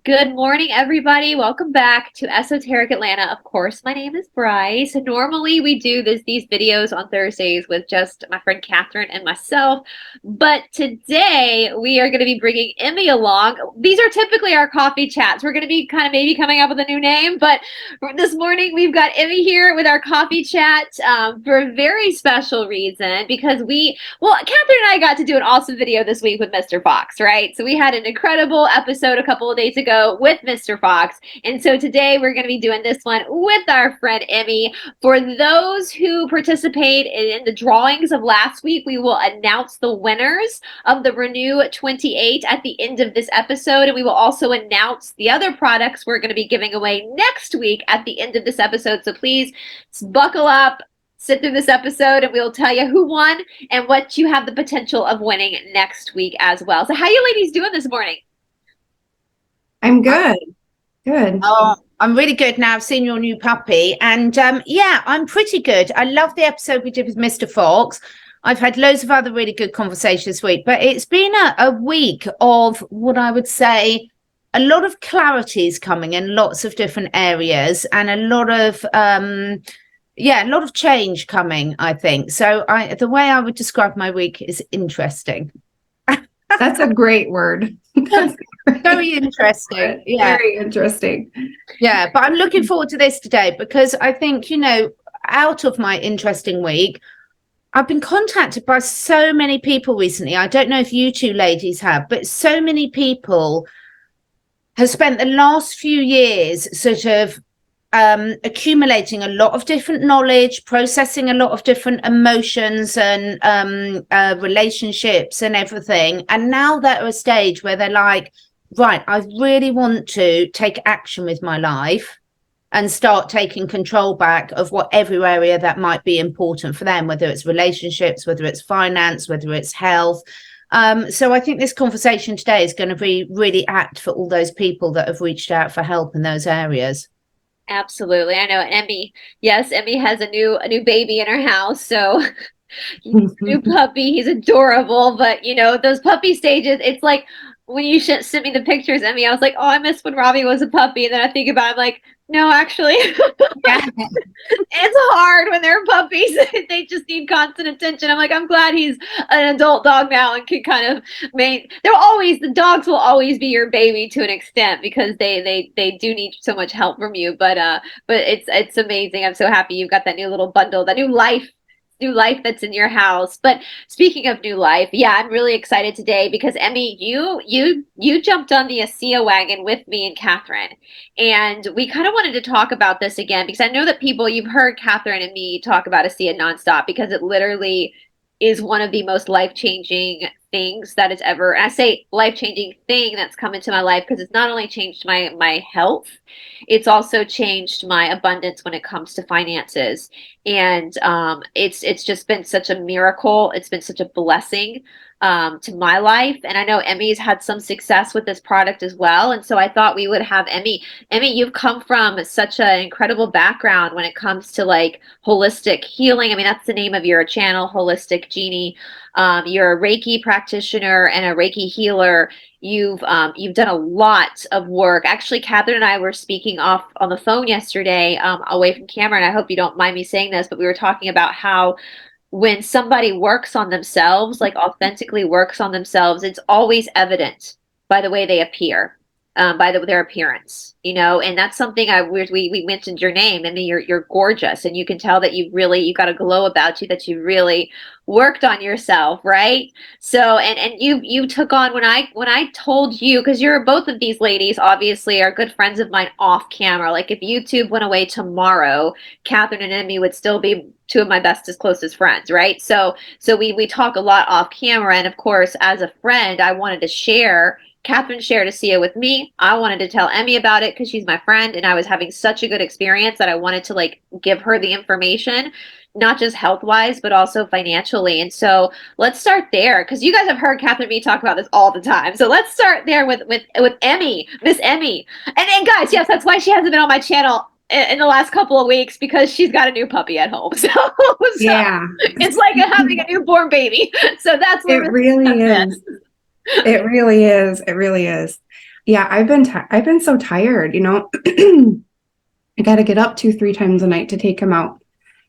Good morning, everybody. Welcome back to Esoteric Atlanta. Of course, my name is Bryce. Normally, we do these videos on Thursdays with just my friend Catherine and myself, but today we are going to be bringing Emmie along. These are typically our coffee chats. We're going to be kind of maybe coming up with a new name, but this morning we've got Emmie here with our coffee chat for a very special reason because Catherine and I got to do an awesome video this week with Mr. Fox, right? So we had an incredible episode a couple of days ago with Mr. Fox. And so today we're going to be doing this one with our friend Emmie. For those who participate in the drawings of last week, we will announce the winners of the Renew 28 at the end of this episode. And we will also announce the other products we're going to be giving away next week at the end of this episode. So please buckle up, sit through this episode, and we'll tell you who won and what you have the potential of winning next week as well. So how you ladies doing this morning? I'm good. Good. Oh, I'm really good now. I've seen your new puppy. And yeah, I'm pretty good. I love the episode we did with Mr. Fox. I've had loads of other really good conversations this week, but it's been a week of what I would say a lot of clarities coming in lots of different areas and a lot of change coming, I think. So the way I would describe my week is interesting. That's a great word. Very interesting. Yeah. Very interesting. Yeah, but I'm looking forward to this today because I think, out of my interesting week, I've been contacted by so many people recently. I don't know if you two ladies have, but so many people have spent the last few years sort of accumulating a lot of different knowledge, processing a lot of different emotions and relationships and everything. And now they're at a stage where they're like, right, I really want to take action with my life and start taking control back of whatever area that might be important for them, whether it's relationships, whether it's finance, whether it's health. So I think this conversation today is going to be really apt for all those people that have reached out for help in those areas. Absolutely. I know Emmie. Yes, Emmie has a new baby in her house. So he's a new puppy. He's adorable. But those puppy stages, it's like when you sent me the pictures, Emmie, I was like, oh, I miss when Robbie was a puppy. And then I think about it, I'm like, no, actually, it's hard when they're puppies. They just need constant attention. I'm like, I'm glad he's an adult dog now and can kind of the dogs will always be your baby to an extent because they do need so much help from you. But it's amazing. I'm so happy you've got that new little bundle, that new life that's in your house. But speaking of new life, yeah, I'm really excited today because Emmie, you jumped on the ASEA wagon with me and Catherine, and we kind of wanted to talk about this again because I know that you've heard Catherine and me talk about ASEA nonstop because it literally is one of the most life-changing things that has ever, and I say life-changing thing that's come into my life because it's not only changed my health, it's also changed my abundance when it comes to finances. And it's just been such a miracle. It's been such a blessing to my life. And I know Emmie's had some success with this product as well. And so I thought we would have Emmie. Emmie, you've come from such an incredible background when it comes to like holistic healing. I mean, that's the name of your channel, Holistic Genie. You're a Reiki practitioner and a Reiki healer. You've done a lot of work. Actually, Catherine and I were speaking off on the phone yesterday, away from camera, and I hope you don't mind me saying this, but we were talking about how when somebody works on themselves, like authentically works on themselves, it's always evident by the way they appear, by their appearance, and that's something we mentioned your name. I mean, you're gorgeous, and you can tell that you've got a glow about you, that you really worked on yourself, right? So, and you took on when I told you, because you're both of these ladies obviously are good friends of mine off camera. Like if YouTube went away tomorrow, Catherine and Emmie would still be two of my bestest, closest friends, right? So we talk a lot off camera, and of course, as a friend, I wanted to share. Catherine shared ASEA with me. I wanted to tell Emmie about it because she's my friend, and I was having such a good experience that I wanted to like give her the information, not just health-wise, but also financially. And so let's start there because you guys have heard Catherine and me talk about this all the time. So let's start there with Emmie, Miss Emmie. And guys, yes, that's why she hasn't been on my channel in the last couple of weeks because she's got a new puppy at home. So Yeah, it's like having a newborn baby. So that's it really is. It really is. It really is. Yeah, I've been so tired, you know. I got to get up 2, 3 times a night to take him out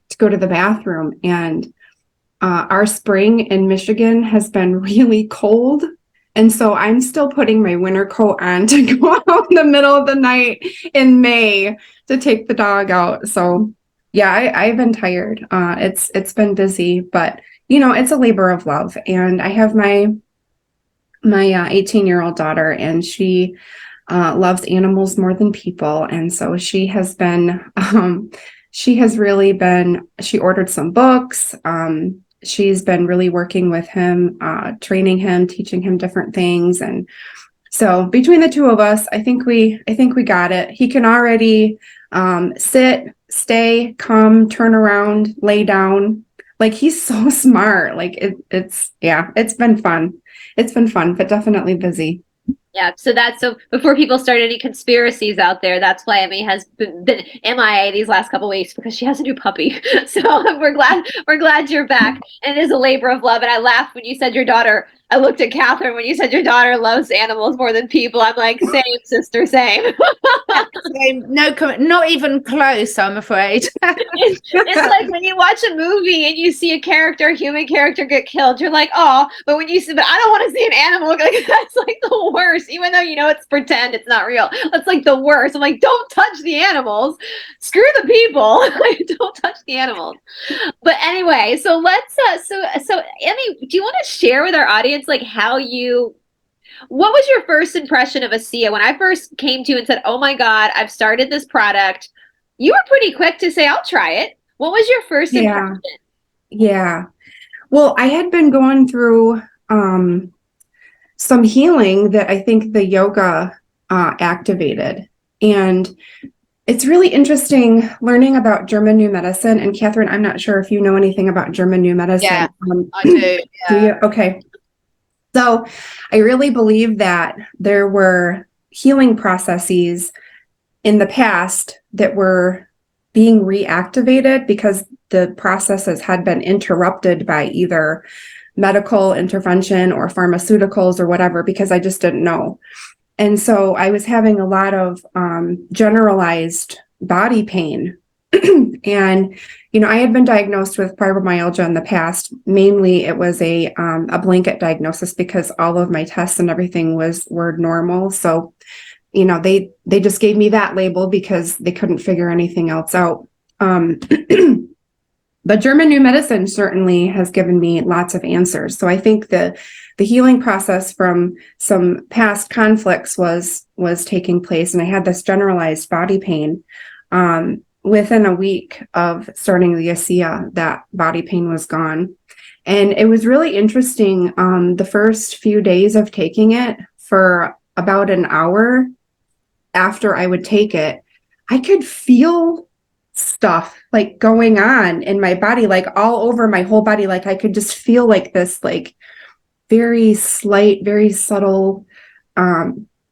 to go to the bathroom. And our spring in Michigan has been really cold. And so I'm still putting my winter coat on to go out in the middle of the night in May to take the dog out. So yeah, I've been tired. It's been busy, but you know, it's a labor of love. And I have my 18-year-old daughter, and she loves animals more than people. And so she has been, she ordered some books. She's been really working with him, training him, teaching him different things. And so between the two of us, I think we got it. He can already sit, stay, come, turn around, lay down. Like, he's so smart. Like it's been fun. It's been fun, but definitely busy. Yeah, so before people start any conspiracies out there, that's why Emmie has been MIA these last couple weeks, because she has a new puppy. So we're glad you're back. And it is a labor of love. And I laughed when you said your daughter. I looked at Catherine when you said your daughter loves animals more than people. I'm like, same, sister, same. No comment, not even close, I'm afraid. It's like when you watch a movie and you see a human character get killed, you're like, oh, but when you see, but I don't want to see an animal, like, that's like the worst, even though, you know, it's pretend, it's not real. That's like the worst. I'm like, don't touch the animals, screw the people. Like, don't touch the animals. But anyway, so let's so Emmie, do you want to share with our audience like what was your first impression of ASEA? When I first came to you and said, oh my God, I've started this product, you were pretty quick to say, I'll try it. What was your first impression? Yeah. Well, I had been going through some healing that I think the yoga activated. And it's really interesting learning about German New Medicine. And Catherine, I'm not sure if you know anything about German New Medicine. Yeah, I do. Yeah. Do you? Okay. So I really believe that there were healing processes in the past that were being reactivated because the processes had been interrupted by either medical intervention or pharmaceuticals or whatever, because I just didn't know. And so I was having a lot of generalized body pain. And, you know, I had been diagnosed with fibromyalgia in the past. Mainly it was a blanket diagnosis because all of my tests and everything were normal. So, you know, they just gave me that label because they couldn't figure anything else out. But German New Medicine certainly has given me lots of answers. So I think the healing process from some past conflicts was taking place, and I had this generalized body pain. Within a week of starting the ASEA, that body pain was gone. And it was really interesting. The first few days of taking it, for about an hour after I would take it, I could feel stuff like going on in my body, like all over my whole body. Like I could just feel like this, like very slight, very subtle,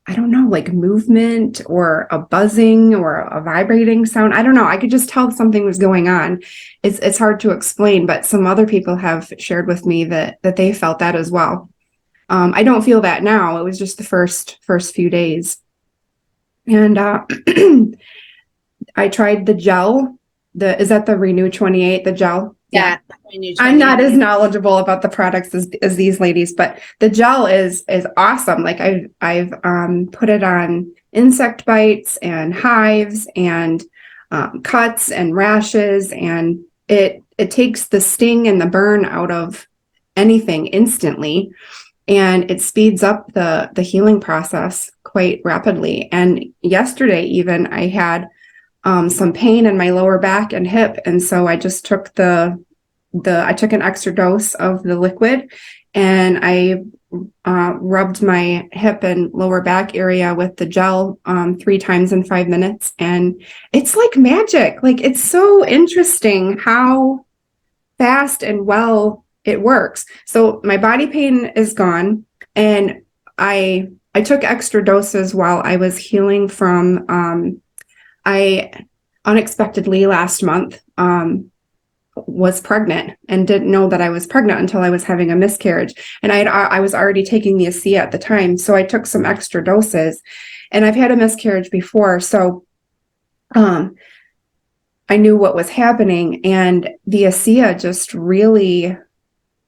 I don't know, like movement or a buzzing or a vibrating sound. I don't know. I could just tell something was going on. It's hard to explain, but some other people have shared with me that they felt that as well. I don't feel that now. It was just the first few days. And I tried the gel. Is that the Renew 28, the gel? Yeah. I'm not as knowledgeable about the products as these ladies, but the gel is awesome. Like I've put it on insect bites and hives and cuts and rashes, and it takes the sting and the burn out of anything instantly, and it speeds up the healing process quite rapidly. And yesterday even I had some pain in my lower back and hip, and so I just took I took an extra dose of the liquid, and I rubbed my hip and lower back area with the gel 3 times in 5 minutes, and it's like magic. Like, it's so interesting how fast and well it works. So my body pain is gone, and I took extra doses while I was healing from I unexpectedly last month was pregnant and didn't know that I was pregnant until I was having a miscarriage. And I was already taking the ASEA at the time. So I took some extra doses, and I've had a miscarriage before. So I knew what was happening, and the ASEA just really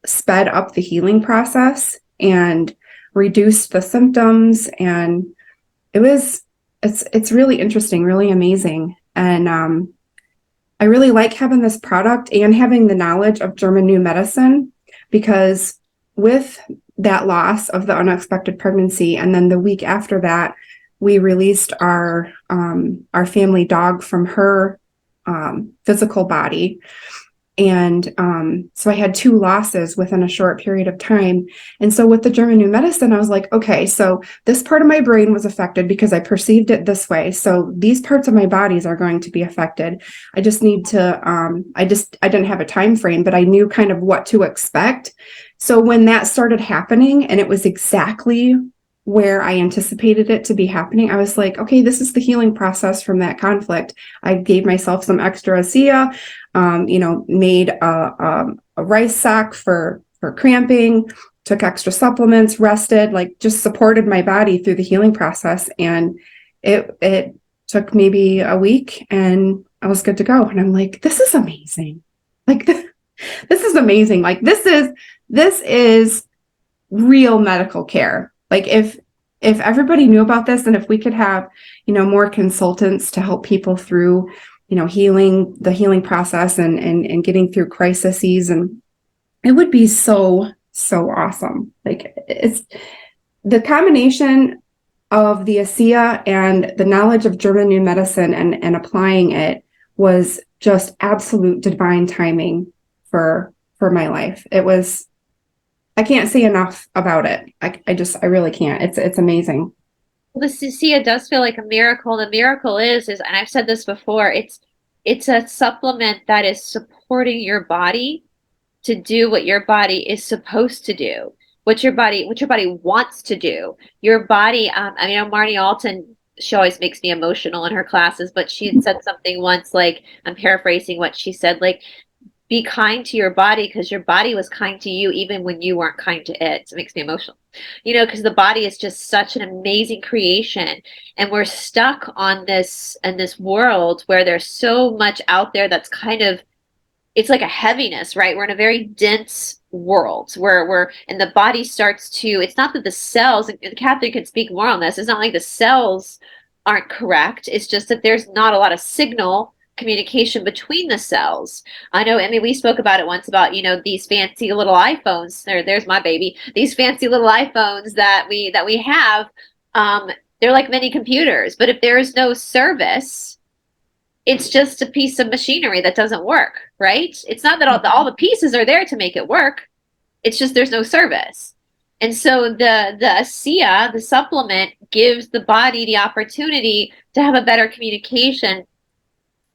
sped up the healing process and reduced the symptoms. And it's really interesting, really amazing. And I really like having this product and having the knowledge of German new medicine, because with that loss of the unexpected pregnancy, and then the week after that, we released our family dog from her physical body. And so I had 2 losses within a short period of time. And so with the German new medicine, I was like, okay, so this part of my brain was affected because I perceived it this way. So these parts of my bodies are going to be affected. I just need to, I didn't have a time frame, but I knew kind of what to expect. So when that started happening, and it was exactly where I anticipated it to be happening, I was like, okay, this is the healing process from that conflict. I gave myself some extra ASEA, made a rice sack for cramping, took extra supplements, rested, like just supported my body through the healing process. And it took maybe a week, and I was good to go. And I'm like, this is amazing. Like, this is amazing. Like, this is real medical care. Like, if everybody knew about this, and if we could have, more consultants to help people through, the healing process and getting through crises, and it would be so awesome. Like, it's the combination of the ASEA and the knowledge of German new medicine and applying it was just absolute divine timing for my life. It was, I can't say enough about it. I really can't. It's amazing. Well, the ASEA does feel like a miracle. The miracle is, and I've said this before, it's a supplement that is supporting your body to do what your body is supposed to do, what your body wants to do. Your body, Marnie Alton, she always makes me emotional in her classes, but she had said something once, like, I'm paraphrasing what she said, like, be kind to your body because your body was kind to you even when you weren't kind to it. So it makes me emotional, because the body is just such an amazing creation, and we're stuck on this in this world where there's so much out there that's kind of, it's like a heaviness, right? We're in a very dense world where and the body starts to, it's not that the cells, and Catherine can speak more on this, it's not like the cells aren't correct. It's just that there's not a lot of signal communication between the cells. I know, Emmie, we spoke about it once about, these fancy little iPhones. There's my baby. These fancy little iPhones that we have, they're like mini computers, but if there is no service, it's just a piece of machinery that doesn't work, right? It's not that all the pieces are there to make it work. It's just there's no service. And so the ASEA, the supplement, gives the body the opportunity to have a better communication.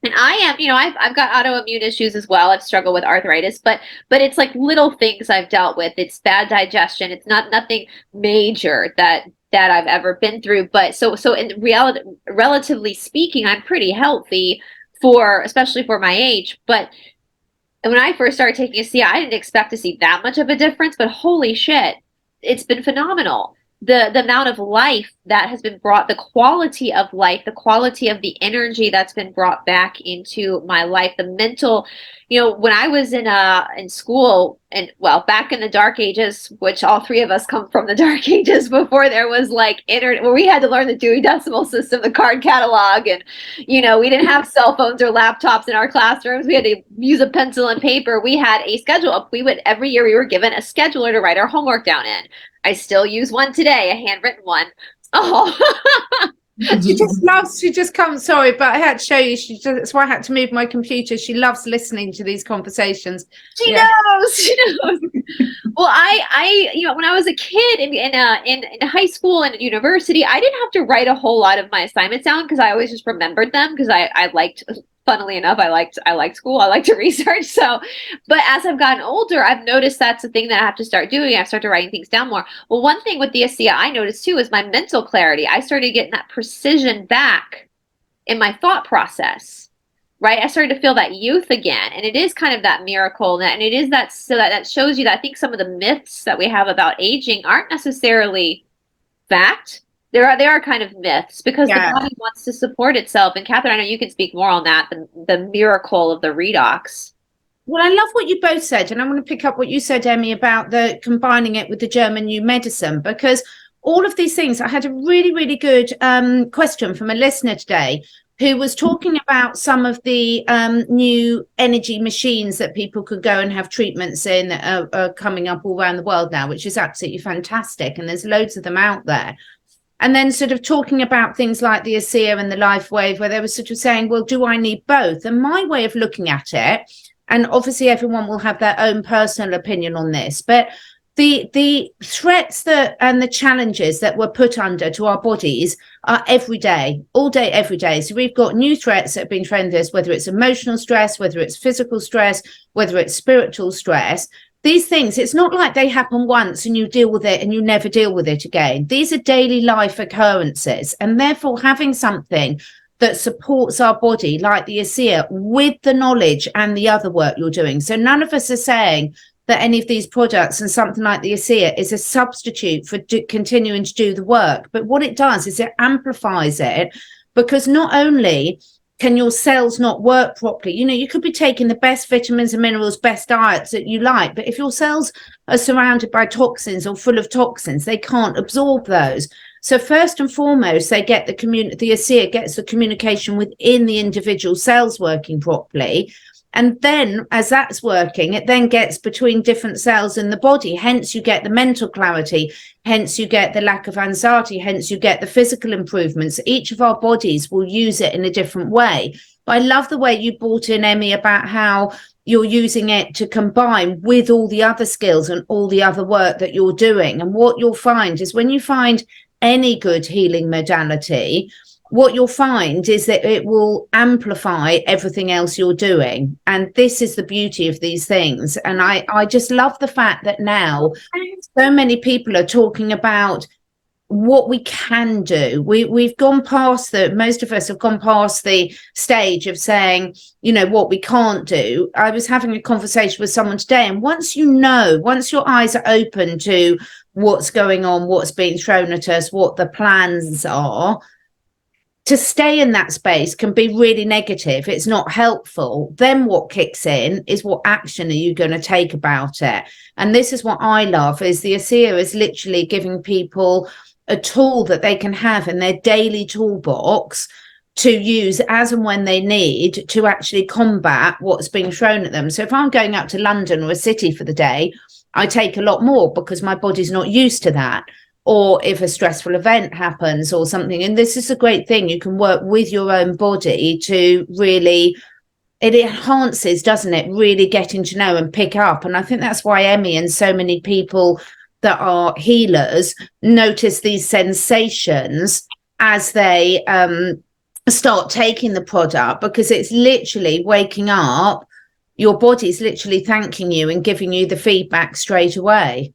And I am, I've got autoimmune issues as well. I've struggled with arthritis, but it's like little things I've dealt with. It's bad digestion. It's nothing major that I've ever been through. But so in reality, relatively speaking, I'm pretty healthy especially for my age. But when I first started taking ASEA, I didn't expect to see that much of a difference, but holy shit, it's been phenomenal. The amount of life that has been brought, the quality of life, the quality of the energy that's been brought back into my life, the mental, when I was in school, and back in the dark ages, which all 3 of us come from the dark ages, before there was like internet, where we had to learn the Dewey Decimal System, the card catalog, and we didn't have cell phones or laptops in our classrooms. We had to use a pencil and paper. We had a schedule. Every year we were given a scheduler to write our homework down in. I still use one today, a handwritten one. Oh, She just comes, sorry, but I had to show you. That's why I had to move my computer. She loves listening to these conversations. She knows. Well, I when I was a kid in high school and university, I didn't have to write a whole lot of my assignments down because I always just remembered them because I liked, funnily enough, I liked school. I liked to research. So, but as I've gotten older, I've noticed that's the thing that I have to start doing. I've started writing things down more. Well, one thing with the ASEA I noticed too is my mental clarity. I started getting that precision back in my thought process. right? I started to feel that youth again. And it is kind of that miracle. And it is that, so that shows you that I think some of the myths that we have about aging aren't necessarily fact. They are kind of myths because the body wants to support itself. And Catherine, I know you can speak more on that, the miracle of the redox. Well, I love what you both said, and I want to pick up what you said, Emmie, about the combining it with the German new medicine, because all of these things, I had a really, really good question from a listener today who was talking about some of the new energy machines that people could go and have treatments in that are coming up all around the world now, which is absolutely fantastic. And there's loads of them out there. And then sort of talking about things like the ASEA and the Life Wave, where they were sort of saying, well, do I need both? And my way of looking at it, and obviously everyone will have their own personal opinion on this, but the threats that and the challenges that we're put under to our bodies are every day, all day, every day. So we've got new threats that have been thrown at us, whether it's emotional stress, whether it's physical stress, whether it's spiritual stress. These things, it's not like they happen once and you deal with it and you never deal with it again. These are daily life occurrences, and therefore having something that supports our body like the ASEA with the knowledge and the other work you're doing. So none of us are saying that any of these products and something like the ASEA is a substitute for continuing to do the work. But what it does is it amplifies it, because not only can your cells not work properly, you know, you could be taking the best vitamins and minerals, best diets that you like, but if your cells are surrounded by toxins or full of toxins, they can't absorb those. So first and foremost, they get the ASEA gets the communication within the individual cells working properly. And then as that's working, it then gets between different cells in the body. Hence, you get the mental clarity. Hence, you get the lack of anxiety. Hence, you get the physical improvements. Each of our bodies will use it in a different way. But I love the way you brought in, Emmie, about how you're using it to combine with all the other skills and all the other work that you're doing. And what you'll find is when you find any good healing modality, what you'll find is that it will amplify everything else you're doing. And this is the beauty of these things. And I just love the fact that now so many people are talking about what we can do. We've gone past most of us have gone past the stage of saying, you know, what we can't do. I was having a conversation with someone today, and once your eyes are open to what's going on, what's being thrown at us, what the plans are, to stay in that space can be really negative. It's not helpful. Then what kicks in is what action are you going to take about it? And this is what I love, is the ASEA is literally giving people a tool that they can have in their daily toolbox to use as and when they need to actually combat what's being thrown at them. So if I'm going out to London or a city for the day, I take a lot more because my body's not used to that. Or if a stressful event happens or something. And this is a great thing. You can work with your own body to really, it enhances, doesn't it? Really getting to know and pick up. And I think that's why Emmie and so many people that are healers notice these sensations as they start taking the product, because it's literally waking up. Your body's literally thanking you and giving you the feedback straight away.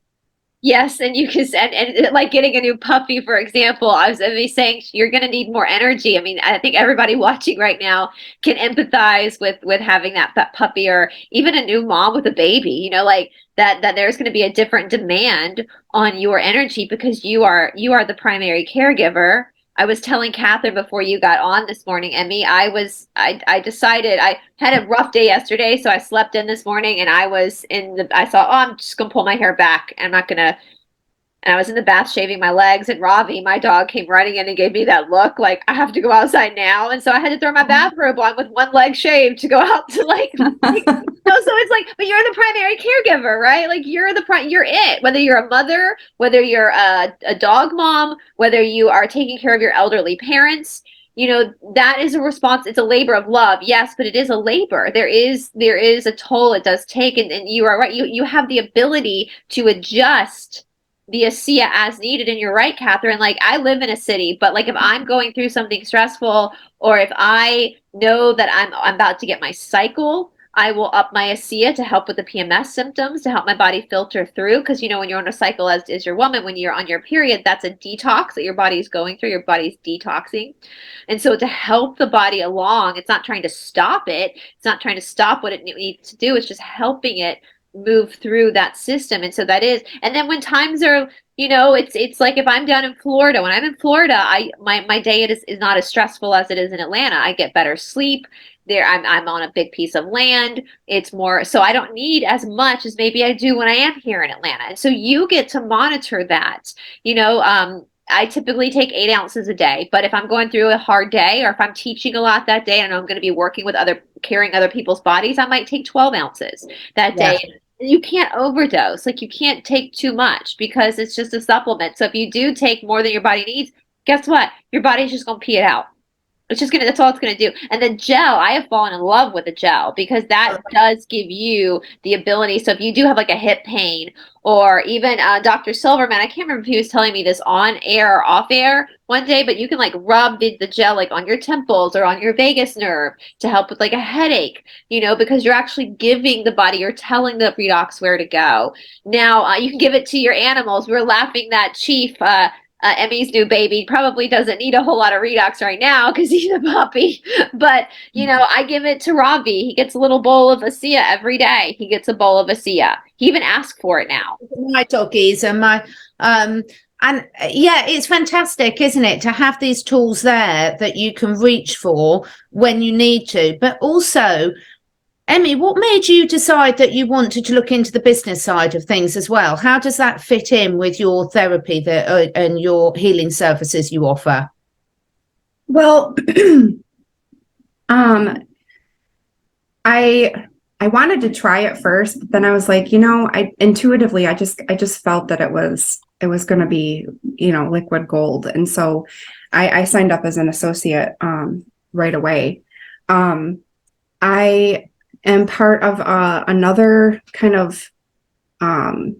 Yes, and you can, and like getting a new puppy, for example, I was saying you're going to need more energy. I mean, I think everybody watching right now can empathize with having that puppy, or even a new mom with a baby. You know, like that there's going to be a different demand on your energy because you are the primary caregiver. I was telling Catherine before you got on this morning, Emmie, I decided I had a rough day yesterday, so I slept in this morning, and I thought, oh, I'm just going to pull my hair back. I'm not going to, and I was in the bath shaving my legs, and Ravi, my dog, came running in and gave me that look like I have to go outside now. And so I had to throw my bathrobe on with one leg shaved to go out to so it's like, but you're the primary caregiver, right? Like you're it, whether you're a mother, whether you're a dog mom, whether you are taking care of your elderly parents, you know, that is a response. It's a labor of love. Yes, but it is a labor. There is a toll it does take. And you are right. You have the ability to adjust the ASEA as needed. And you're right, Catherine, like I live in a city, but like if I'm going through something stressful, or if I know that I'm about to get my cycle I will up my ASEA to help with the PMS symptoms, to help my body filter through. Because, you know, when you're on a cycle as your woman, when you're on your period, that's a detox that your body is going through. Your body's detoxing. And so to help the body along, it's not trying to stop it. It's not trying to stop what it needs to do. It's just helping it move through that system. And so that is, and then when times are, you know, it's like if I'm down in Florida, when I'm in Florida, my day is not as stressful as it is in Atlanta. I get better sleep there. I'm on a big piece of land. It's more, so I don't need as much as maybe I do when I am here in Atlanta. And so you get to monitor that. You know, I typically take 8 ounces a day, but if I'm going through a hard day, or if I'm teaching a lot that day and I'm going to be working with carrying other people's bodies, I might take 12 ounces that day. You can't overdose. Like, you can't take too much because it's just a supplement. So if you do take more than your body needs, guess what? Your body's just going to pee it out. It's just that's all it's gonna do. And the gel, I have fallen in love with the gel because that does give you the ability. So if you do have like a hip pain, or even Dr. Silverman, I can't remember if he was telling me this on air or off air one day, but you can like rub the gel like on your temples or on your vagus nerve to help with like a headache, you know, because you're actually giving the body, you're telling the redox where to go. Now you can give it to your animals. We were laughing that Chief, Emmie's new baby, probably doesn't need a whole lot of redox right now because he's a puppy. But, you know, I give it to Robbie. He gets a little bowl of ASEA every day. He gets a bowl of ASEA. He even asks for it now. My doggies and my, and yeah, it's fantastic, isn't it, to have these tools there that you can reach for when you need to. But also, Emmie, what made you decide that you wanted to look into the business side of things as well? How does that fit in with your therapy and your healing services you offer? Well, I wanted to try it first, but then I was like, you know, I intuitively, I just felt that it was going to be, you know, liquid gold. And so I signed up as an associate right away. I am part of another kind of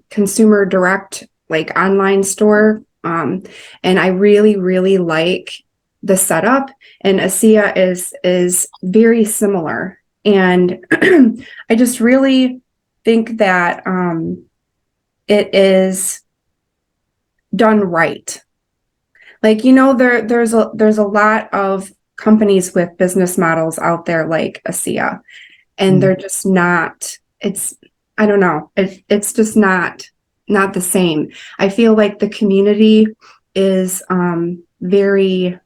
consumer direct, like online store. And I really, really like the setup, and ASEA is very similar. And I just really think that it is done right. Like, you know, there's a lot of companies with business models out there like ASEA, and they're just not, I don't know, it's just not the same. I feel like the community is very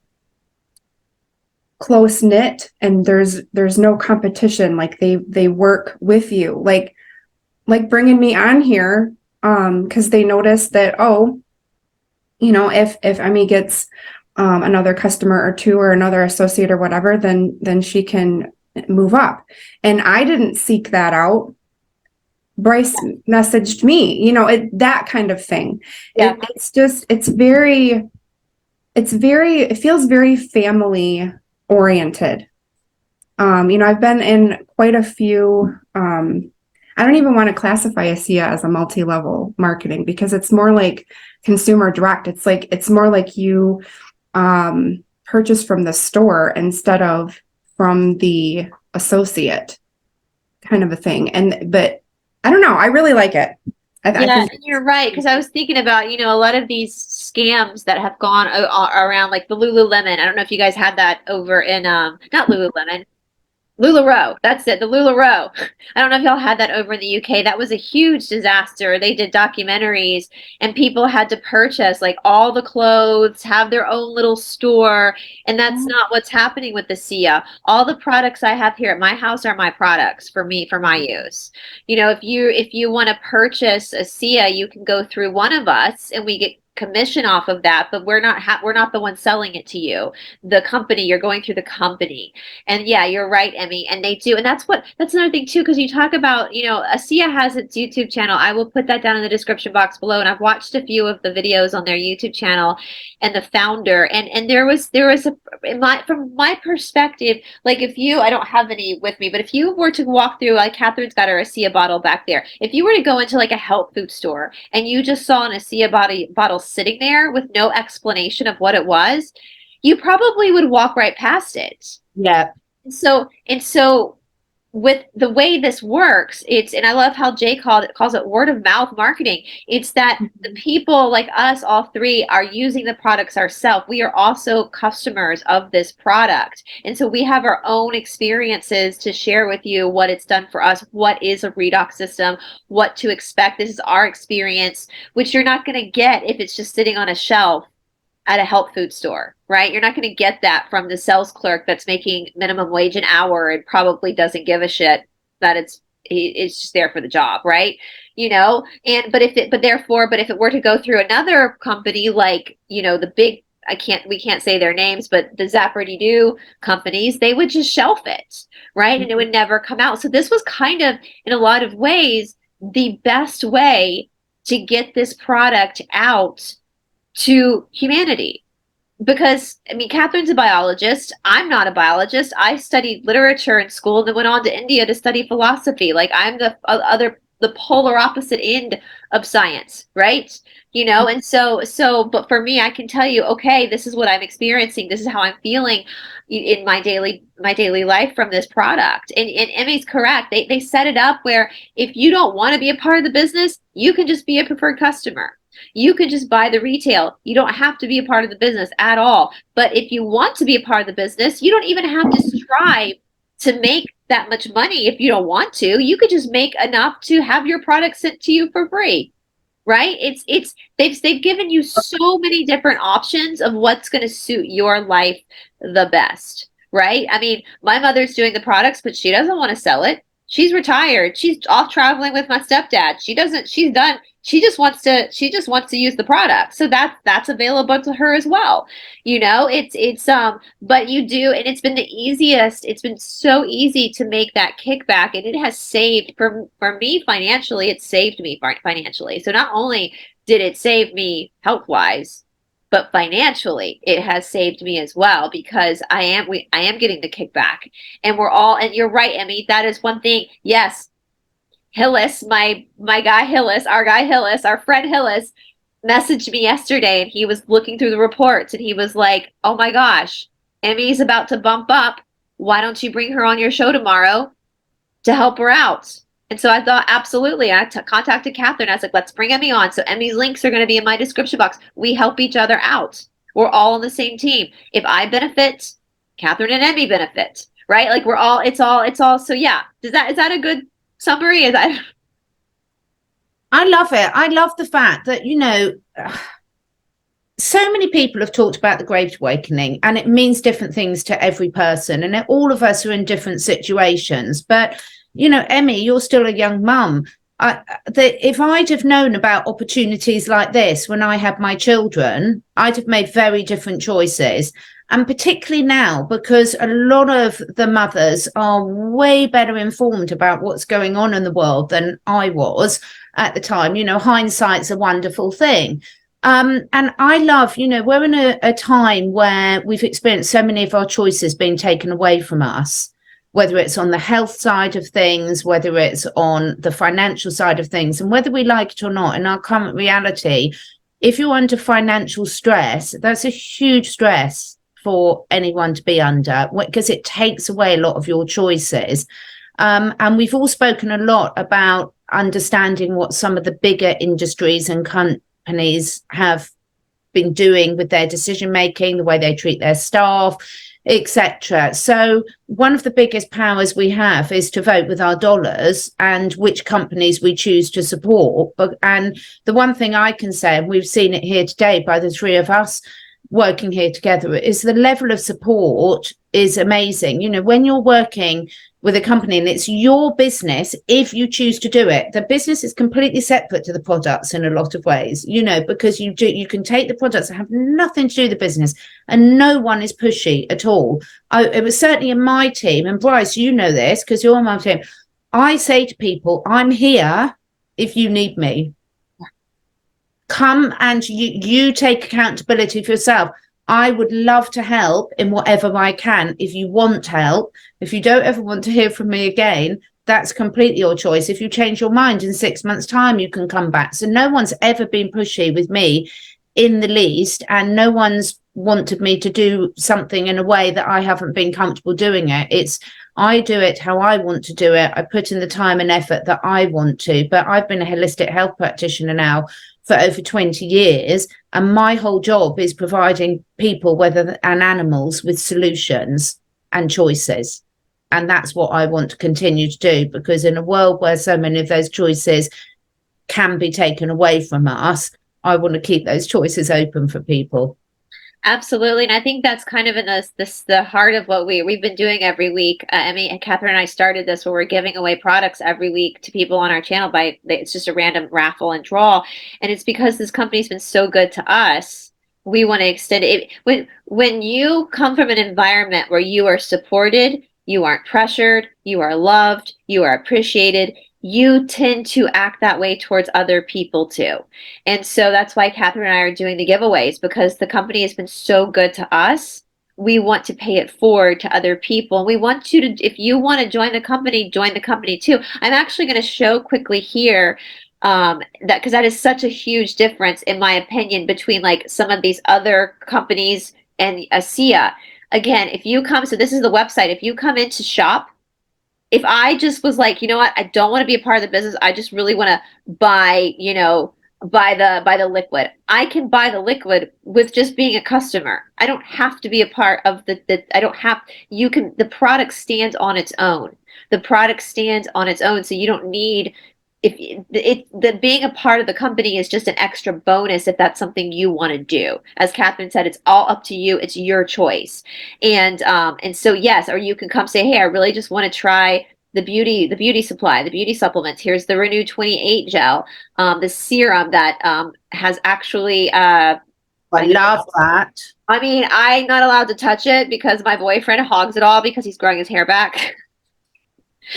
close knit, and there's no competition. Like they work with you, like bringing me on here because they noticed that, oh, you know, if Emmie gets another customer or two or another associate or whatever, then she can move up. And I didn't seek that out. Bryce messaged me, you know, that kind of thing. Yeah. It feels very family oriented. You know, I've been in quite a few, I don't even want to classify ASEA as a multi-level marketing because it's more like consumer direct. It's more like you purchase from the store instead of from the associate kind of a thing. But I don't know. I really like it. I Yeah, think you're right. Because I was thinking about, you know, a lot of these scams that have gone around, like the Lululemon. I don't know if you guys had that over in, not Lululemon, LuLaRoe. That's it, the LuLaRoe. I don't know if y'all had that over in the UK. That was a huge disaster. They did documentaries, and people had to purchase like all the clothes, have their own little store, and that's not what's happening with the ASEA. All the products I have here at my house are my products for me, for my use. You know, if you want to purchase a ASEA, you can go through one of us, and we get commission off of that, but we're not the one selling it to you. The company, you're going through the company. And yeah, you're right, Emmie. And they do. And that's another thing too, because you talk about, you know, ASEA has its YouTube channel. I will put that down in the description box below. And I've watched a few of the videos on their YouTube channel and the founder. And there was from my perspective, like I don't have any with me, but if you were to walk through, like Catherine's got her ASEA bottle back there. If you were to go into like a health food store and you just saw an ASEA bottle sitting there with no explanation of what it was, you probably would walk right past it. Yeah. And so with the way this works, and I love how Jay calls it word of mouth marketing. It's that the people like us, all three, are using the products ourselves. We are also customers of this product. And so we have our own experiences to share with you what it's done for us, what is a redox system, what to expect. This is our experience, which you're not going to get if it's just sitting on a shelf at a health food store, right? You're not going to get that from the sales clerk that's making minimum wage an hour and probably doesn't give a shit that it's just there for the job, right? And but if it were to go through another company like, the big, we can't say their names, but the Zapper-dee-doo companies, they would just shelf it, right? And it would never come out. So this was kind of, in a lot of ways, the best way to get this product out to humanity. Because, Catherine's a biologist. I'm not a biologist. I studied literature in school and then went on to India to study philosophy. Like, I'm the polar opposite end of science, right? And but for me, I can tell you, okay, this is what I'm experiencing. This is how I'm feeling in my daily life from this product. And Emmie's correct. They set it up where if you don't want to be a part of the business, you can just be a preferred customer. You could just buy the retail. You don't have to be a part of the business at all. But if you want to be a part of the business, you don't even have to strive to make that much money if you don't want to. You could just make enough to have your product sent to you for free, right? They've given you so many different options of what's going to suit your life the best, right? My mother's doing the products, but she doesn't want to sell it. She's retired. She's off traveling with my stepdad. She's done. She just wants to use the product. So that's available to her as well. But you do, and it's been the easiest. It's been so easy to make that kickback, and it has saved for me financially. It saved me financially. So not only did it save me health-wise, but financially it has saved me as well, because I am getting the kickback, and and you're right, Emmie, that is one thing. Yes, Hillis, our friend Hillis, messaged me yesterday, and he was looking through the reports, and he was like, oh my gosh, Emmie's about to bump up. Why don't you bring her on your show tomorrow to help her out? And so I thought, absolutely. I contacted Catherine. I was like, let's bring Emmie on. So Emmie's links are going to be in my description box. We help each other out. We're all on the same team. If I benefit, Catherine and Emmie benefit, right? Like it's all. So yeah, is that a good summary? I love it. I love the fact that, so many people have talked about the Great Awakening, and it means different things to every person, and all of us are in different situations. But Emmie, you're still a young mum. If I'd have known about opportunities like this when I had my children, I'd have made very different choices. And particularly now, because a lot of the mothers are way better informed about what's going on in the world than I was at the time. Hindsight's a wonderful thing. And I love, we're in a time where we've experienced so many of our choices being taken away from us, whether it's on the health side of things, whether it's on the financial side of things, and whether we like it or not, in our current reality, if you're under financial stress, that's a huge stress for anyone to be under, because it takes away a lot of your choices. And we've all spoken a lot about understanding what some of the bigger industries and companies have been doing with their decision making, the way they treat their staff, etc. So one of the biggest powers we have is to vote with our dollars and which companies we choose to support. And the one thing I can say, and we've seen it here today by the three of us working here together, is the level of support is amazing. When you're working with a company and it's your business, if you choose to do it, the business is completely separate to the products in a lot of ways, because you can take the products that have nothing to do with the business, and no one is pushy at all. It was certainly in my team, and Bryce, you know this because you're on my team. I say to people, I'm here if you need me. Come and you take accountability for yourself. I would love to help in whatever I can. If you want help, if you don't ever want to hear from me again, that's completely your choice. If you change your mind in 6 months' time, you can come back. So no one's ever been pushy with me in the least, and no one's wanted me to do something in a way that I haven't been comfortable doing it. I do it how I want to do it. I put in the time and effort that I want to, but I've been a holistic health practitioner now for over 20 years. And my whole job is providing people, and animals, with solutions and choices. And that's what I want to continue to do, because in a world where so many of those choices can be taken away from us, I want to keep those choices open for people. Absolutely. And I think that's kind of in the heart of what we've been doing every week. Emmie and Catherine and I started this where we're giving away products every week to people on our channel it's just a random raffle and draw. And it's because this company's been so good to us. We want to extend it. When you come from an environment where you are supported, you aren't pressured, you are loved, you are appreciated, you tend to act that way towards other people too. And so that's why Catherine and I are doing the giveaways, because the company has been so good to us. We want to pay it forward to other people. We want you to, if you want to join the company too. I'm actually going to show quickly here that, because that is such a huge difference, in my opinion, between like some of these other companies and ASEA. Again, if you come, so this is the website, if you come in to shop, if I just was like, you know what, I don't want to be a part of the business, I just really want to buy, buy the liquid. I can buy the liquid with just being a customer. I don't have to be a part of the product stands on its own. The product stands on its own. So you don't need, being a part of the company is just an extra bonus if that's something you want to do. As Catherine said, it's all up to you. It's your choice. And so yes, or you can come say, hey, I really just want to try the beauty supply, the beauty supplements. Here's the Renew 28 gel, the serum that has actually I love that. I mean, I'm not allowed to touch it because my boyfriend hogs it all because he's growing his hair back.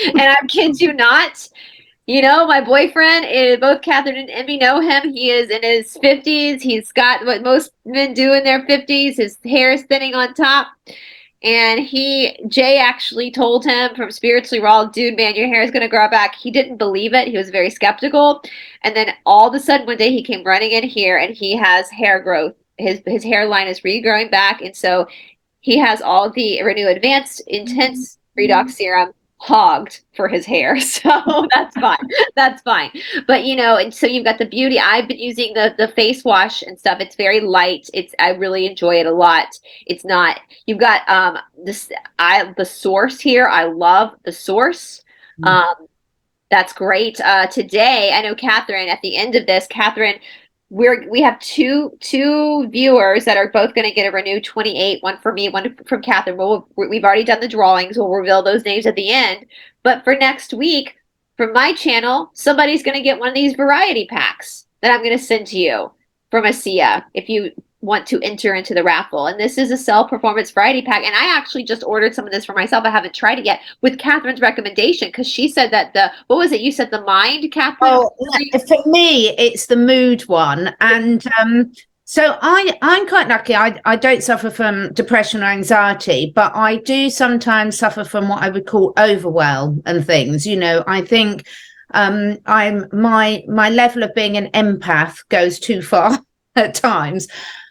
And I kid you not, my boyfriend, both Catherine and Emmie know him. He is in his 50s. He's got what most men do in their 50s. His hair is thinning on top. And Jay actually told him from Spiritually Raw, dude, man, your hair is going to grow back. He didn't believe it. He was very skeptical. And then all of a sudden one day he came running in here and he has hair growth. His hairline is regrowing back. And so he has all the Renew Advanced Intense Redox Serum hogged for his hair, so that's fine. But and so you've got the beauty. I've been using the face wash and stuff. It's very light. I really enjoy it a lot. It's not, you've got the Source here. I love the Source. That's great. Today, I know Catherine, at the end of this, Catherine, we have two viewers that are both going to get a Renew 28, one for me, one from Catherine. We've already done the drawings. We'll reveal those names at the end. But for next week, from my channel, somebody's going to get one of these variety packs that I'm going to send to you from ASEA if you want to enter into the raffle. And this is a Cell Performance Variety Pack. And I actually just ordered some of this for myself. I haven't tried it yet, with Catherine's recommendation, because she said that what was it? You said the Mind, Catherine? Oh, for me, it's the Mood one. And so I'm quite lucky. I don't suffer from depression or anxiety, but I do sometimes suffer from what I would call overwhelm and things. I think my level of being an empath goes too far at times.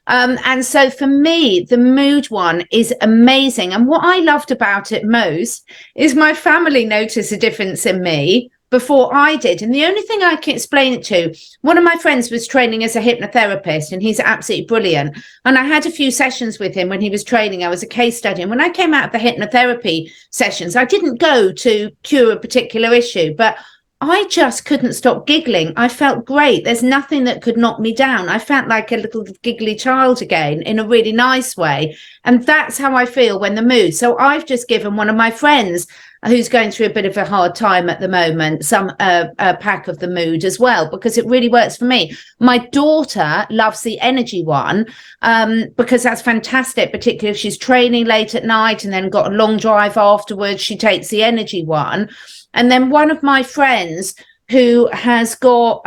And so for me, the Mood one is amazing. And what I loved about it most is my family noticed a difference in me before I did. And the only thing I can explain it to, one of my friends was training as a hypnotherapist, and he's absolutely brilliant. And I had a few sessions with him when he was training. I was a case study. And when I came out of the hypnotherapy sessions, I didn't go to cure a particular issue, but I just couldn't stop giggling. I felt great. There's nothing that could knock me down. I felt like a little giggly child again, in a really nice way. And that's how I feel when the Mood. So I've just given one of my friends who's going through a bit of a hard time at the moment some a pack of the Mood as well, because it really works for me. My daughter loves the Energy one because that's fantastic, particularly if she's training late at night and then got a long drive afterwards. She takes the Energy one. And then one of my friends who has got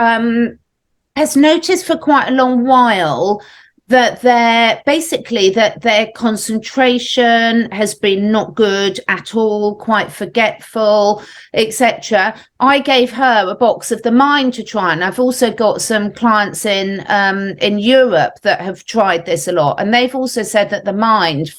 has noticed for quite a long while that their concentration has been not good at all, quite forgetful, etc. I gave her a box of the mind to try, and I've also got some clients in Europe that have tried this a lot, and they've also said that the mind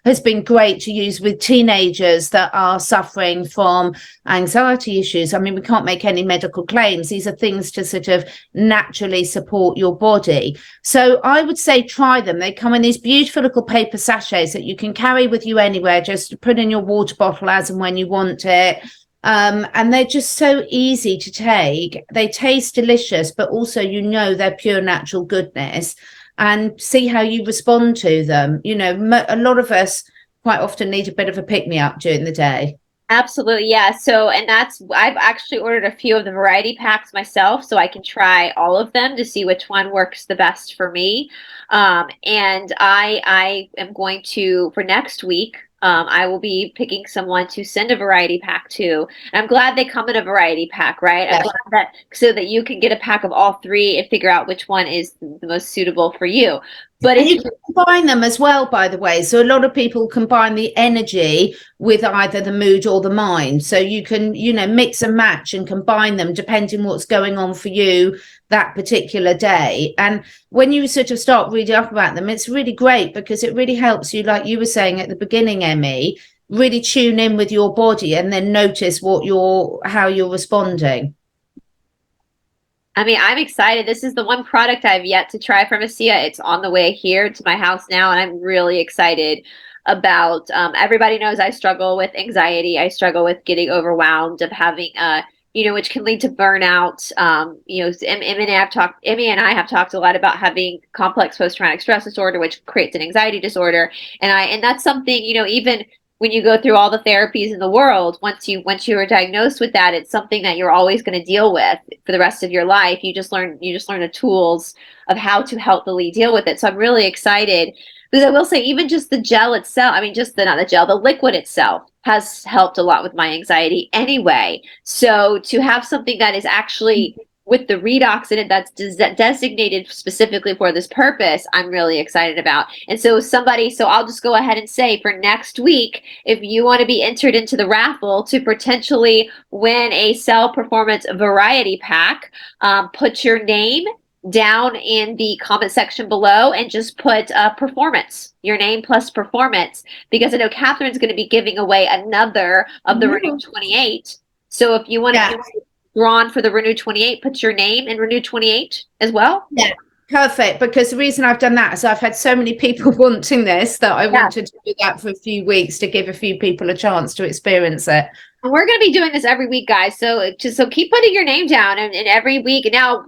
has been great to use with teenagers that are suffering from anxiety issues. I mean, we can't make any medical claims. These are things to sort of naturally support your body. So I would say try them. They come in these beautiful little paper sachets that you can carry with you anywhere, just put in your water bottle as and when you want it. And they're just so easy to take. They taste delicious, but also, they're pure natural goodness, and see how you respond to them. A lot of us quite often need a bit of a pick-me-up during the day. Absolutely, yeah. So, and I've actually ordered a few of the variety packs myself, so I can try all of them to see which one works the best for me. And I am going to, for next week, I will be picking someone to send a variety pack to. And I'm glad they come in a variety pack, right? I'm glad that so that you can get a pack of all three and figure out which one is the most suitable for you. But you can combine them as well, by the way. So a lot of people combine the energy with either the mood or the mind. So you can, mix and match and combine them depending what's going on for you that particular day. And when you sort of start reading up about them, it's really great because it really helps you, like you were saying at the beginning, Emmie, really tune in with your body and then notice how you're responding. I mean, I'm excited. This is the one product I've yet to try from ASEA. It's on the way here to my house now, and I'm really excited about, everybody knows I struggle with anxiety. I struggle with getting overwhelmed, of having, which can lead to burnout. Emmie and I have talked a lot about having complex post-traumatic stress disorder, which creates an anxiety disorder. And that's something, even when you go through all the therapies in the world, once you are diagnosed with that, it's something that you're always going to deal with for the rest of your life. You just learn the tools of how to healthily deal with it. So I'm really excited, because I will say, even just the gel itself, I mean, the liquid itself has helped a lot with my anxiety anyway. So to have something that is actually with the redox in it, that's designated specifically for this purpose, I'm really excited about. And so I'll just go ahead and say, for next week, if you want to be entered into the raffle to potentially win a Cell Performance variety pack, put your name down in the comment section below and just put performance, your name plus performance, because I know Catherine's going to be giving away another of the Renew 28. So if you want to drawn for the Renew 28, put your name in Renew 28 as well. Yeah, perfect. Because the reason I've done that is I've had so many people wanting this that I wanted to do that for a few weeks to give a few people a chance to experience it. And we're going to be doing this every week, guys. So keep putting your name down, and every week. Now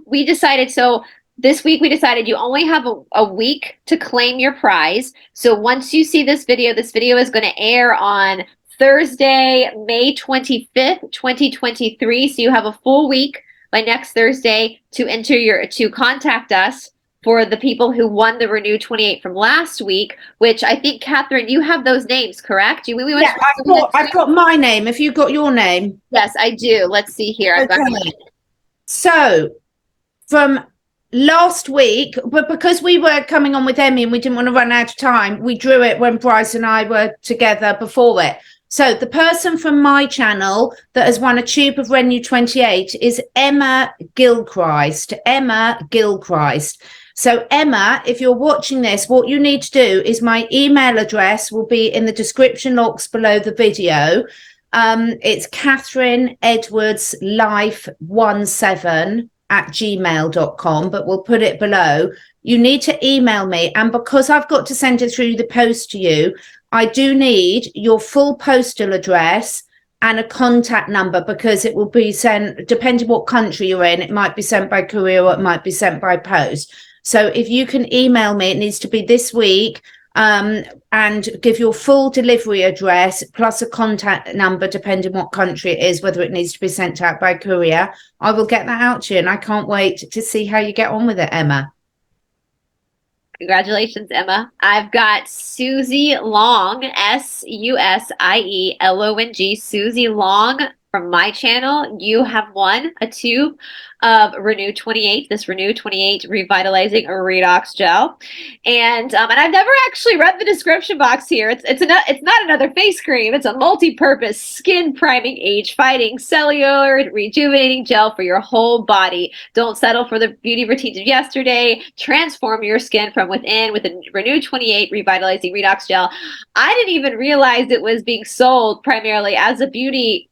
this week we decided you only have a week to claim your prize. So once you see this video is going to air on Thursday, May 25th, 2023. So you have a full week by next Thursday to contact us for the people who won the Renew 28 from last week, which I think, Catherine, you have those names, correct? I've got my name. Have you got your name? Yes, I do. Let's see here. Okay. So from last week, but because we were coming on with Emmie and we didn't want to run out of time, we drew it when Bryce and I were together before it. So the person from my channel that has won a tube of Renew 28 is Emma Gilchrist. Emma Gilchrist. So Emma, if you're watching this, what you need to do is, my email address will be in the description box below the video. It's Catherine Edwards Life 17@gmail.com, but we'll put it below. You need to email me, and because I've got to send it through the post to you, I do need your full postal address and a contact number, because it will be sent, depending what country you're in, it might be sent by courier or it might be sent by post. So if you can email me, it needs to be this week, and give your full delivery address plus a contact number, depending what country it is, whether it needs to be sent out by courier. I will get that out to you, and I can't wait to see how you get on with it, Emma. Congratulations, Emma. I've got Susie Long, SUSIELONG, Susie Long from my channel, you have won a tube of Renew 28, this Renew 28 Revitalizing Redox Gel. And I've never actually read the description box here. It's not another face cream. It's a multi-purpose skin priming, age fighting, cellular rejuvenating gel for your whole body. Don't settle for the beauty routines of yesterday. Transform your skin from within with the Renew 28 Revitalizing Redox Gel. I didn't even realize it was being sold primarily as a beauty,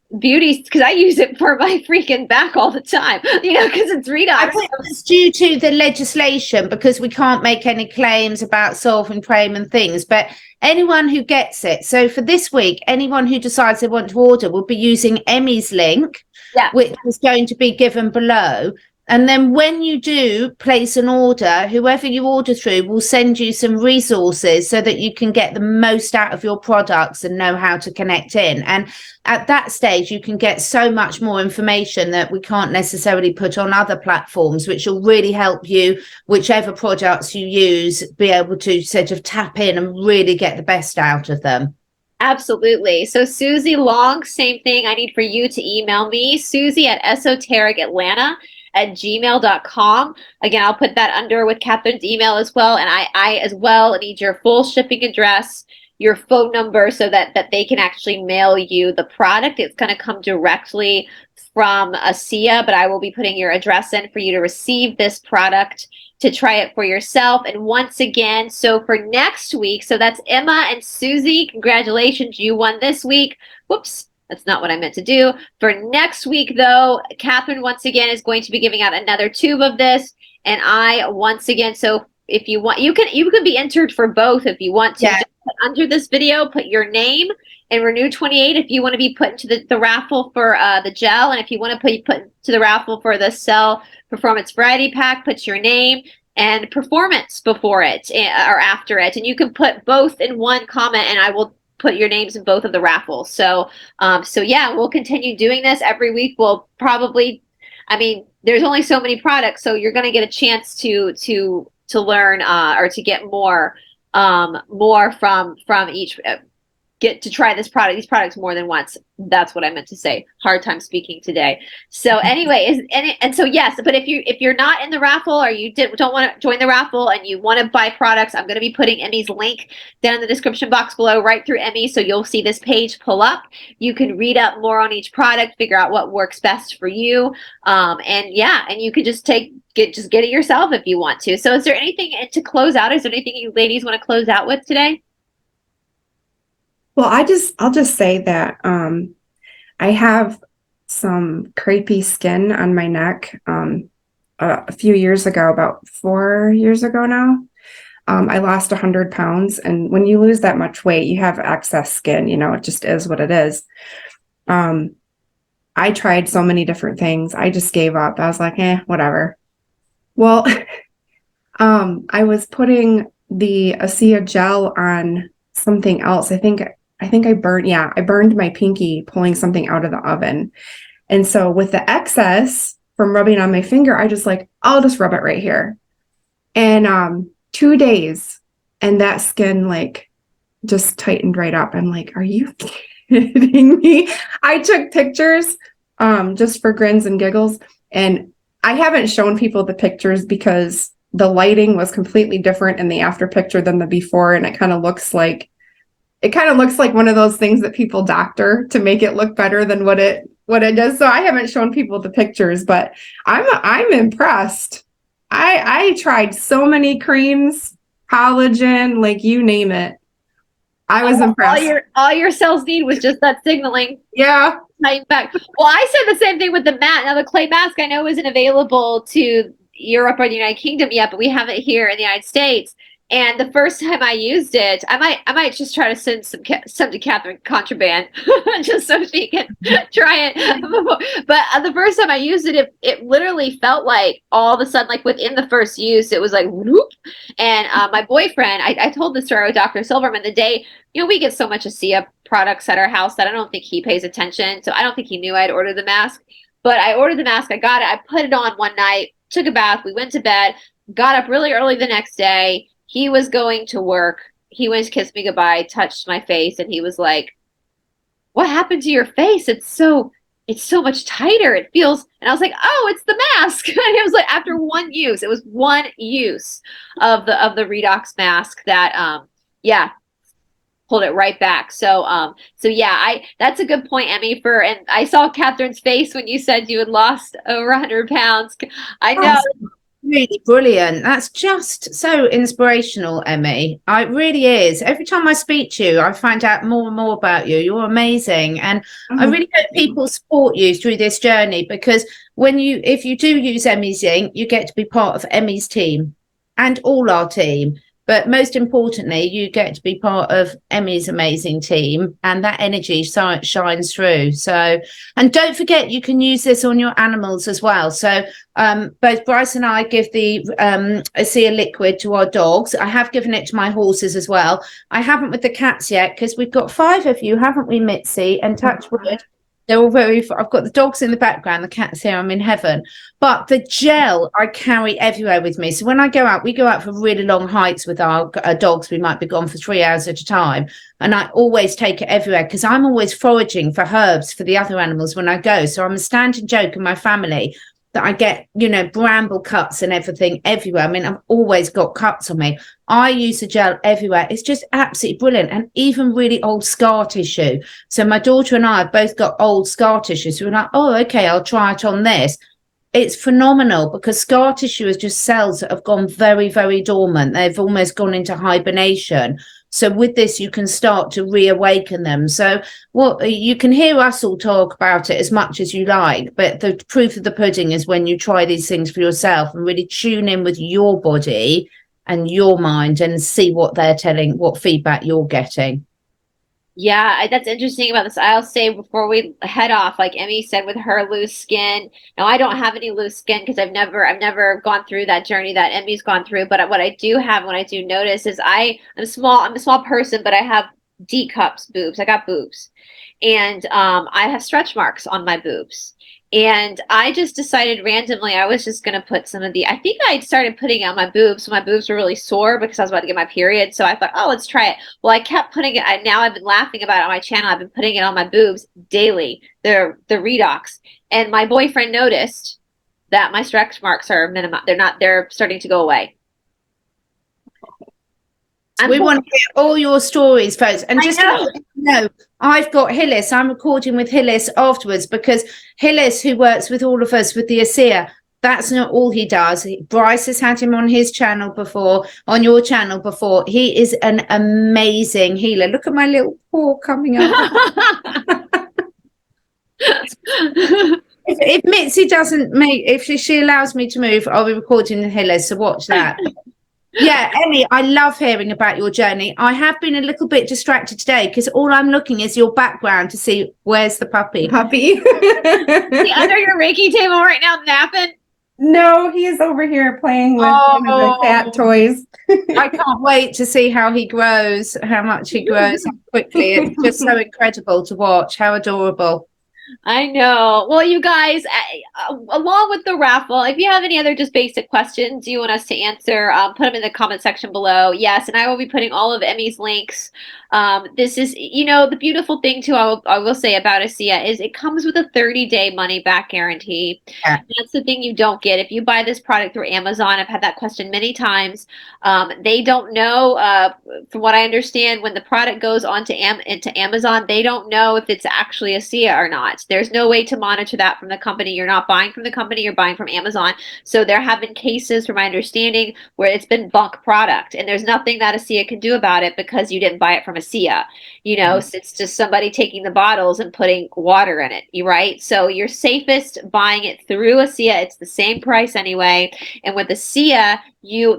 because I use it for my freaking back all the time, because it's redox. I think it's due to the legislation, because we can't make any claims about solving PRAME and things, but anyone who gets it, so for this week, anyone who decides they want to order will be using Emmie's link, which is going to be given below. And then when you do place an order, whoever you order through will send you some resources so that you can get the most out of your products and know how to connect in. And at that stage, you can get so much more information that we can't necessarily put on other platforms, which will really help you, whichever products you use, be able to sort of tap in and really get the best out of them. Absolutely. So Susie Long, same thing. I need for you to email me, Susie at esotericatlanta@gmail.com. Again, I'll put that under with Catherine's email as well. And I as well need your full shipping address, your phone number, so that they can actually mail you the product. It's going to come directly from ASEA, but I will be putting your address in for you to receive this product, to try it for yourself. And once again, so for next week, so that's Emma and Susie, congratulations, you won this week. Whoops, that's not what I meant to do. For next week, though, Catherine once again is going to be giving out another tube of this, and I once again, so if you want, you can be entered for both if you want to. Yeah. Just put under this video, put your name and Renew 28 if you want to be put into the raffle for the gel, and if you want to put to the raffle for the Cell Performance Variety Pack, put your name and performance before it or after it, and you can put both in one comment, and I will put your names in both of the raffles. So yeah, we'll continue doing this every week. We'll probably, I mean, there's only so many products, so you're going to get a chance to learn or to get more from each. Get to try these products more than once. That's what I meant to say. Hard time speaking today. So anyway, and so yes, but if you're not in the raffle, or you don't want to join the raffle and you want to buy products, I'm going to be putting Emmie's link down in the description box below, right through Emmie. So you'll see this page pull up. You can read up more on each product, figure out what works best for you. And yeah, and you can just get it yourself if you want to. So is there anything to close out? Is there anything you ladies want to close out with today? Well, I'll just say that I have some crepey skin on my neck. A few years ago, about 4 years ago now, I lost 100 pounds. And when you lose that much weight, you have excess skin. It just is what it is. I tried so many different things. I just gave up. I was like, whatever. Well, I was putting the ASEA gel on something else. I think I burned my pinky pulling something out of the oven. And so with the excess from rubbing on my finger, I just I'll just rub it right here. And 2 days, and that skin just tightened right up. I'm like, are you kidding me? I took pictures just for grins and giggles. And I haven't shown people the pictures because the lighting was completely different in the after picture than the before. And it kind of looks like one of those things that people doctor to make it look better than what it does. So I haven't shown people the pictures, but I'm impressed. I tried so many creams, collagen, you name it. I was impressed. All your cells need was just that signaling. Yeah. Back. Well, I said the same thing with the mat. Now the clay mask I know isn't available to Europe or the United Kingdom yet, but we have it here in the United States. And the first time I used it, I might just try to send some to Catherine contraband, just so she can try it. But the first time I used it, it literally felt like all of a sudden, within the first use, it was like whoop. And my boyfriend, I told this story with Dr. Silverman the day, we get so much ASEA products at our house that I don't think he pays attention. So I don't think he knew I'd ordered the mask. But I ordered the mask, I got it, I put it on one night, took a bath, we went to bed, got up really early the next day. He was going to work. He went to kiss me goodbye, touched my face, and he was like, what happened to your face? It's so much tighter. It feels, and I was like, oh, it's the mask. And it was like after one use, it was one use of the redox mask that yeah, pulled it right back. So yeah, that's a good point, Emmie. And I saw Catherine's face when you said you had lost over 100 pounds. I know. Really brilliant. That's just so inspirational, Emmie. It really is. Every time I speak to you, I find out more and more about you. You're amazing. And I really hope people support you through this journey, because if you do use Emmie's ink, you get to be part of Emmie's team and all our team. But most importantly, you get to be part of Emmie's amazing team, and that energy shines through. So, and don't forget, you can use this on your animals as well. So both Bryce and I give the ASEA liquid to our dogs. I have given it to my horses as well. I haven't with the cats yet, because we've got 5 of you, haven't we, Mitzi? And touch wood. They're all I've got the dogs in the background, the cats here, I'm in heaven. But the gel I carry everywhere with me. So when I go out, we go out for really long hikes with our dogs. We might be gone for 3 hours at a time. And I always take it everywhere, because I'm always foraging for herbs for the other animals when I go. So I'm a standing joke in my family that I get, bramble cuts and everything everywhere. I mean, I've always got cuts on me. I use the gel everywhere. It's just absolutely brilliant. And even really old scar tissue. So my daughter and I have both got old scar tissue. So we're like, oh, okay, I'll try it on this. It's phenomenal, because scar tissue is just cells that have gone very, very dormant. They've almost gone into hibernation. So with this, you can start to reawaken them. So you can hear us all talk about it as much as you like, but the proof of the pudding is when you try these things for yourself and really tune in with your body and your mind and see what they're telling, what feedback you're getting. Yeah, that's interesting about this. I'll say before we head off, like Emmie said, with her loose skin. Now I don't have any loose skin because I've never gone through that journey that Emmie's gone through. But what I do have, what I do notice is I'm small. I'm a small person, but I have D cups boobs. I got boobs, and I have stretch marks on my boobs. And I just decided randomly I was just going to put I think I started putting it on my boobs. So my boobs were really sore because I was about to get my period. So I thought, oh, let's try it. Well, I kept putting it. Now I've been laughing about it on my channel. I've been putting it on my boobs daily. They're the redox. And my boyfriend noticed that my stretch marks are minimum. They're starting to go away. We want to hear all your stories, folks. And just know, I've got Hillis. I'm recording with Hillis afterwards, because Hillis, who works with all of us with the ASEA, that's not all he does. Bryce has had him on his channel before, on your channel before. He is an amazing healer. Look at my little paw coming up. If Mitzi if she allows me to move, I'll be recording with Hillis. So watch that. Yeah, Emmie, I love hearing about your journey. I have been a little bit distracted today because all I'm looking is your background to see where's the puppy. Is he under your Reiki table right now napping? No, he is over here playing with the cat toys. I can't wait to see how he grows, how much he grows, how quickly. It's just so incredible to watch. How adorable. I know. Well, you guys, along with the raffle, if you have any other just basic questions you want us to answer, put them in the comment section below. Yes, and I will be putting all of Emmie's links. This is, the beautiful thing too, I will say about ASEA is it comes with a 30-day money back guarantee. Yeah. That's the thing you don't get. If you buy this product through Amazon, I've had that question many times. They don't know, from what I understand, when the product goes into Amazon, they don't know if it's actually ASEA or not. There's no way to monitor that from the company. You're not buying from the company, you're buying from Amazon. So there have been cases, from my understanding, where it's been bunk product, and there's nothing that ASEA can do about it because you didn't buy it from ASEA. So it's just somebody taking the bottles and putting water in it, right? So you're safest buying it through ASEA. It's the same price anyway. And with ASEA,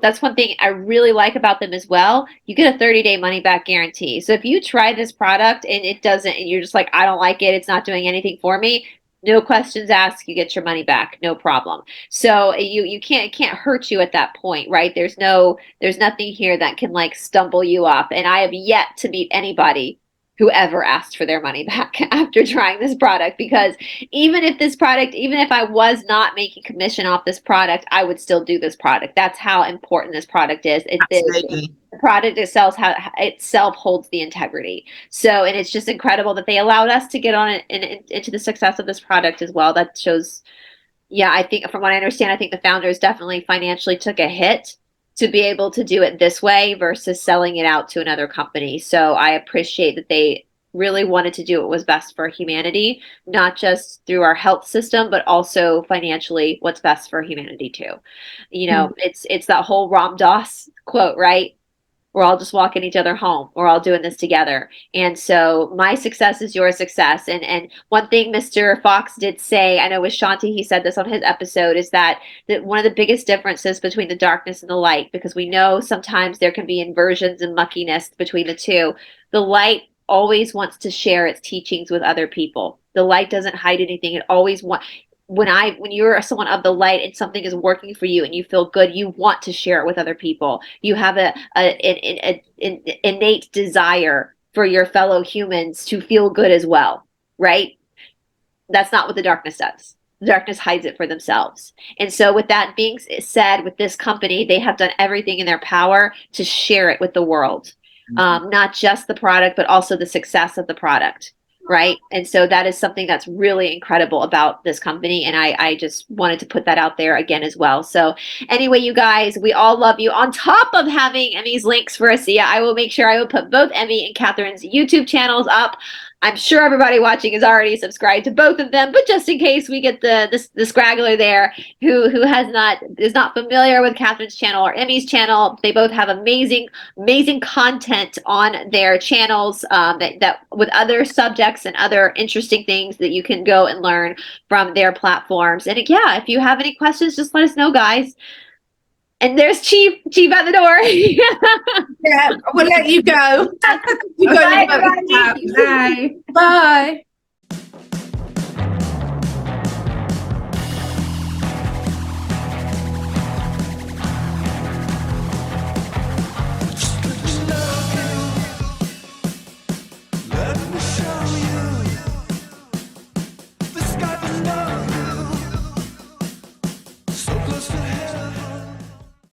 that's one thing I really like about them as well. You get a 30-day money back guarantee. So if you try this product and it doesn't, and you're just like, I don't like it, it's not doing anything for me, no questions asked, you get your money back, no problem. So it can't hurt you at that point, right? There's nothing here that can like stumble you up. And I have yet to meet anybody whoever asked for their money back after trying this product, because even if I was not making commission off this product, I would still do this product. That's how important this product is. Absolutely. The product itself holds the integrity. So, and it's just incredible that they allowed us to get on it and into the success of this product as well. That shows, yeah, I think from what I understand, I think the founders definitely financially took a hit to be able to do it this way versus selling it out to another company. So I appreciate that they really wanted to do what was best for humanity, not just through our health system, but also financially what's best for humanity too. You know, it's that whole Ram Dass quote, right? We're all just walking each other home. We're all doing this together. And so my success is your success. And one thing Mr. Fox did say, I know with Shanti, he said this on his episode, is that one of the biggest differences between the darkness and the light, because we know sometimes there can be inversions and muckiness between the two. The light always wants to share its teachings with other people. The light doesn't hide anything. It always wants, when you're someone of the light and something is working for you and you feel good, you want to share it with other people. You have an innate desire for your fellow humans to feel good as well, right? That's not what the darkness does. The darkness hides it for themselves. And so with that being said, with this company, they have done everything in their power to share it with the world. Not just the product, but also the success of the product. Right. And so that is something that's really incredible about this company. And I just wanted to put that out there again as well. So anyway, you guys, we all love you. On top of having Emmie's links for Asia, I will make sure I will put both Emmie and Catherine's YouTube channels up. I'm sure everybody watching is already subscribed to both of them, but just in case we get the scraggler there who is not familiar with Catherine's channel or Emmie's channel, they both have amazing content on their channels that with other subjects and other interesting things that you can go and learn from their platforms. And yeah, if you have any questions, just let us know, guys. And there's Chief at the door. Yeah, we'll let you go. Bye, everybody. Bye. Bye.